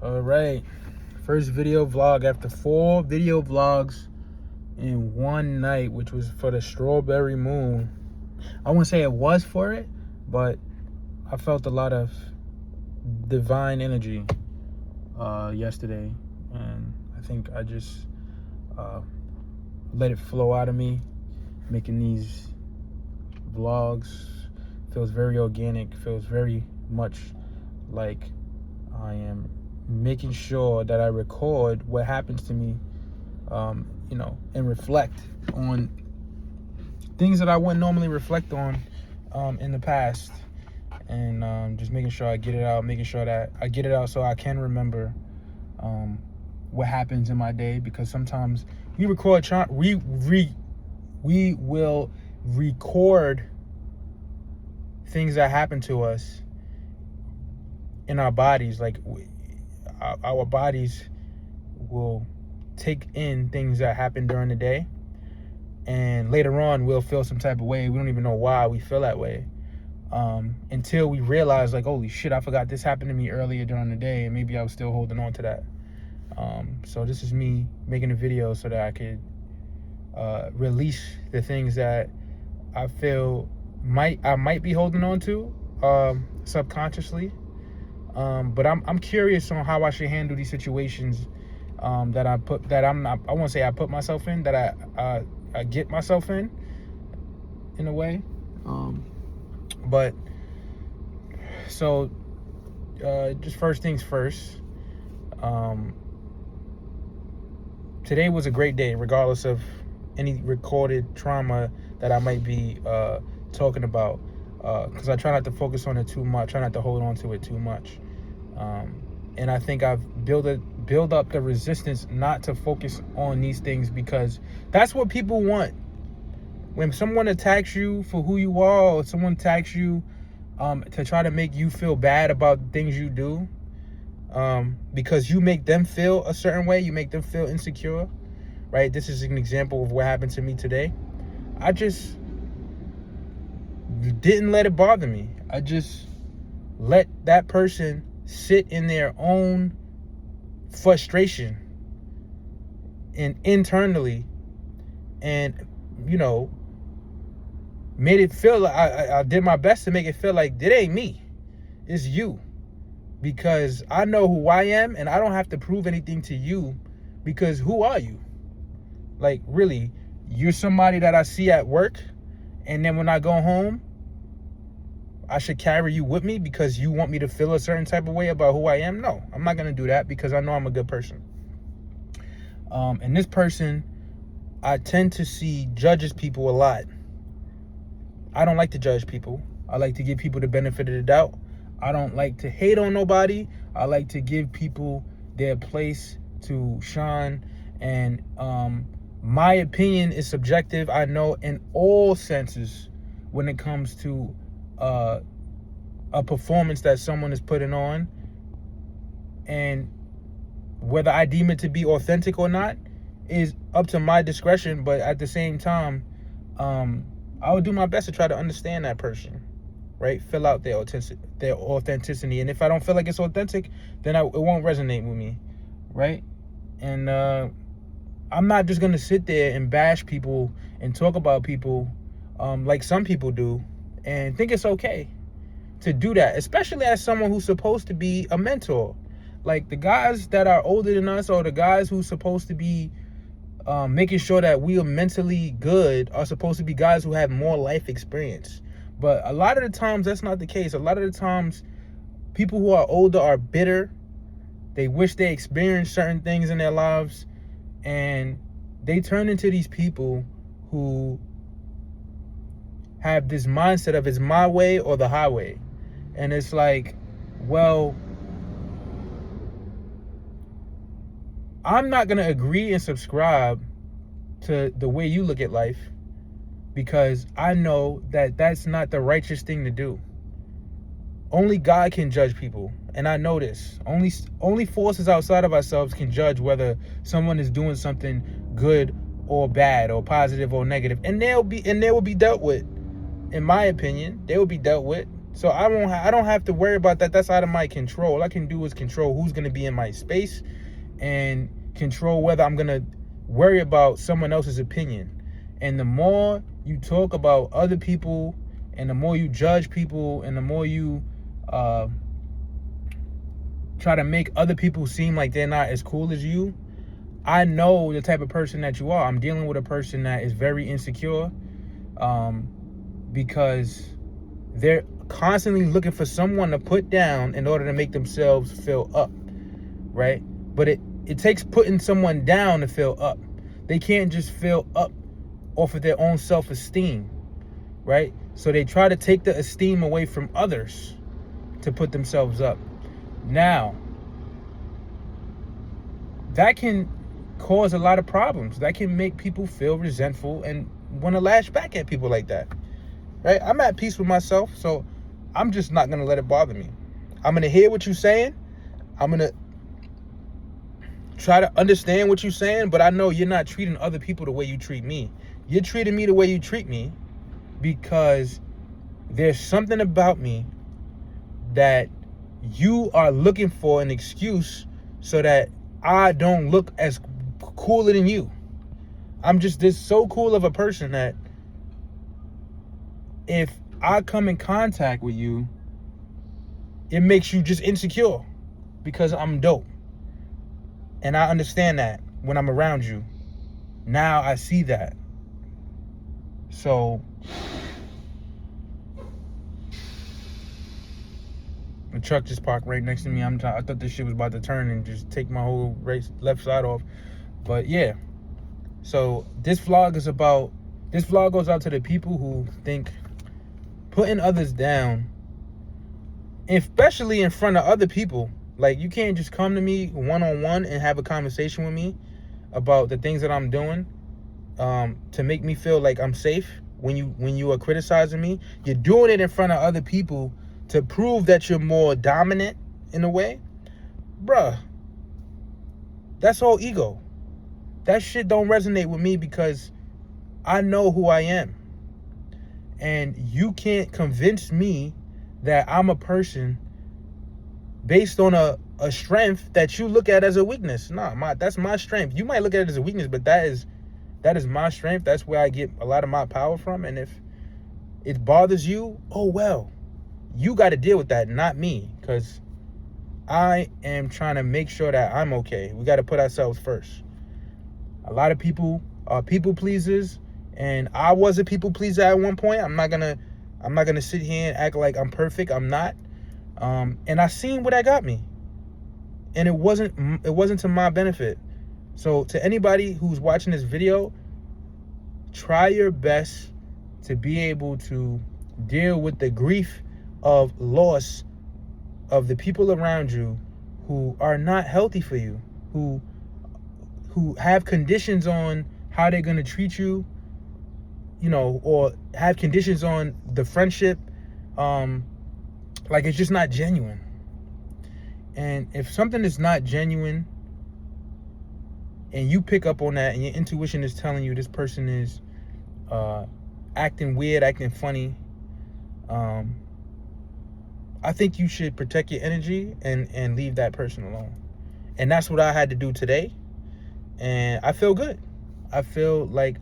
All right, first video vlog after 4 video vlogs in one night, which was for the strawberry moon. I wouldn't say it was for it, but I felt a lot of divine energy yesterday, and I think I just let it flow out of me. Making these vlogs feels very organic, feels very much like I am making sure that I record what happens to me, and reflect on things that I wouldn't normally reflect on in the past, and just making sure I get it out, making sure that I get it out so I can remember what happens in my day, because sometimes we will record things that happen to us in our bodies. Like our bodies will take in things that happen during the day, and later on we'll feel some type of way. We don't even know why we feel that way until we realize, like, holy shit, I forgot this happened to me earlier during the day, and maybe I was still holding on to that. So this is me making a video so that I could release the things that I feel I might be holding on to subconsciously. But I'm curious on how I should handle these situations that I won't say I put myself in, that I get myself in a way. But so just first things first. Today was a great day, regardless of any recorded trauma that I might be talking about, because I try not to focus on it too much, try not to hold on to it too much. And I think I've built up the resistance not to focus on these things, because that's what people want. When someone attacks you for who you are, or someone attacks you to try to make you feel bad about things you do, because you make them feel a certain way, you make them feel insecure, right? This is an example of what happened to me today. I just didn't let it bother me. I just let that person sit in their own frustration and internally, and made it feel like I did my best to make it feel like it ain't me, it's you, because I know who I am, and I don't have to prove anything to you, because who are you? Like, really, you're somebody that I see at work, and then when I go home, I should carry you with me because you want me to feel a certain type of way about who I am? No, I'm not going to do that, because I know I'm a good person. And this person, I tend to see, judges people a lot. I don't like to judge people. I like to give people the benefit of the doubt. I don't like to hate on nobody. I like to give people their place to shine. And my opinion is subjective, I know, in all senses when it comes to a performance that someone is putting on, and whether I deem it to be authentic or not is up to my discretion. But at the same time, I would do my best to try to understand that person, right? Fill out their authenticity, and if I don't feel like it's authentic, then it won't resonate with me, right? And I'm not just gonna sit there and bash people and talk about people like some people do, and think it's okay to do that, especially as someone who's supposed to be a mentor. Like, the guys that are older than us, or the guys who's supposed to be making sure that we are mentally good, are supposed to be guys who have more life experience. But a lot of the times that's not the case. A lot of the times people who are older are bitter. They wish they experienced certain things in their lives, and they turn into these people who have this mindset of, it's my way or the highway. And it's like, well, I'm not going to agree and subscribe to the way you look at life, because I know that that's not the righteous thing to do. Only God can judge people, and I know this. Only forces outside of ourselves can judge whether someone is doing something good or bad, or positive or negative, and they will be dealt with. In my opinion, they will be dealt with. So I don't have to worry about that. That's out of my control. All I can do is control who's going to be in my space and control whether I'm going to worry about someone else's opinion. And the more you talk about other people, and the more you judge people, and the more you try to make other people seem like they're not as cool as you, I know the type of person that you are. I'm dealing with a person that is very insecure, because they're constantly looking for someone to put down in order to make themselves feel up, right? But it takes putting someone down to feel up. They can't just feel up off of their own self-esteem, right? So they try to take the esteem away from others to put themselves up. Now, that can cause a lot of problems. That can make people feel resentful and want to lash back at people like that, right? I'm at peace with myself, so I'm just not going to let it bother me. I'm going to hear what you're saying. I'm going to try to understand what you're saying, but I know you're not treating other people the way you treat me. You're treating me the way you treat me because there's something about me that you are looking for an excuse so that I don't look as cooler than you. I'm just this so cool of a person that if I come in contact with you, it makes you just insecure because I'm dope. And I understand that when I'm around you. Now I see that. So the truck just parked right next to me. I thought this shit was about to turn and just take my whole left side off. But yeah. So this vlog goes out to the people who think putting others down, especially in front of other people. Like, you can't just come to me one-on-one and have a conversation with me about the things that I'm doing to make me feel like I'm safe when you are criticizing me. You're doing it in front of other people to prove that you're more dominant in a way. Bruh, that's all ego. That shit don't resonate with me because I know who I am. And you can't convince me that I'm a person based on a strength that you look at as a weakness. Nah, that's my strength. You might look at it as a weakness, but that is my strength. That's where I get a lot of my power from. And if it bothers you, oh well, you got to deal with that, not me, because I am trying to make sure that I'm okay. We got to put ourselves first. A lot of people are people pleasers, and I was a people pleaser at one point. I'm not gonna sit here and act like I'm perfect. I'm not. And I seen what that got me, and it wasn't to my benefit. So to anybody who's watching this video, try your best to be able to deal with the grief of loss of the people around you who are not healthy for you, who have conditions on how they're going to treat you, or have conditions on the friendship. Like, it's just not genuine. And if something is not genuine and you pick up on that and your intuition is telling you this person is acting weird, acting funny, I think you should protect your energy and leave that person alone. And that's what I had to do today. And I feel good. I feel like,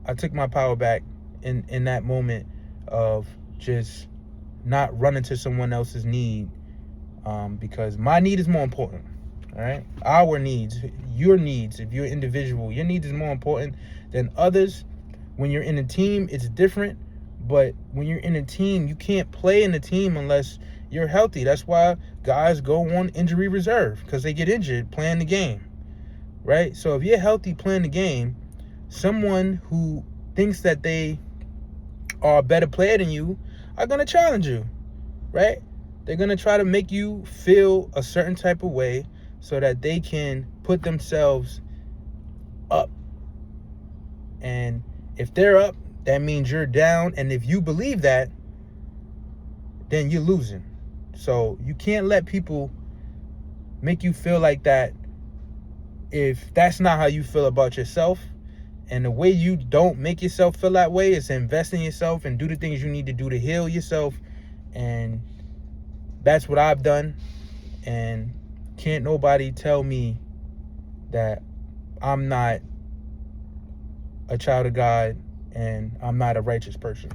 I took my power back in that moment of just not running to someone else's need, because my need is more important. All right, our needs, your needs, if you're an individual, your needs is more important than others. When you're in a team, it's different, but when you're in a team, you can't play in a team unless you're healthy. That's why guys go on injury reserve, because they get injured playing the game, right? So if you're healthy playing the game, someone who thinks that they are a better player than you are going to challenge you, right? They're going to try to make you feel a certain type of way so that they can put themselves up. And if they're up, that means you're down. And if you believe that, then you're losing. So you can't let people make you feel like that if that's not how you feel about yourself. And the way you don't make yourself feel that way is invest in yourself and do the things you need to do to heal yourself. And that's what I've done. And can't nobody tell me that I'm not a child of God and I'm not a righteous person.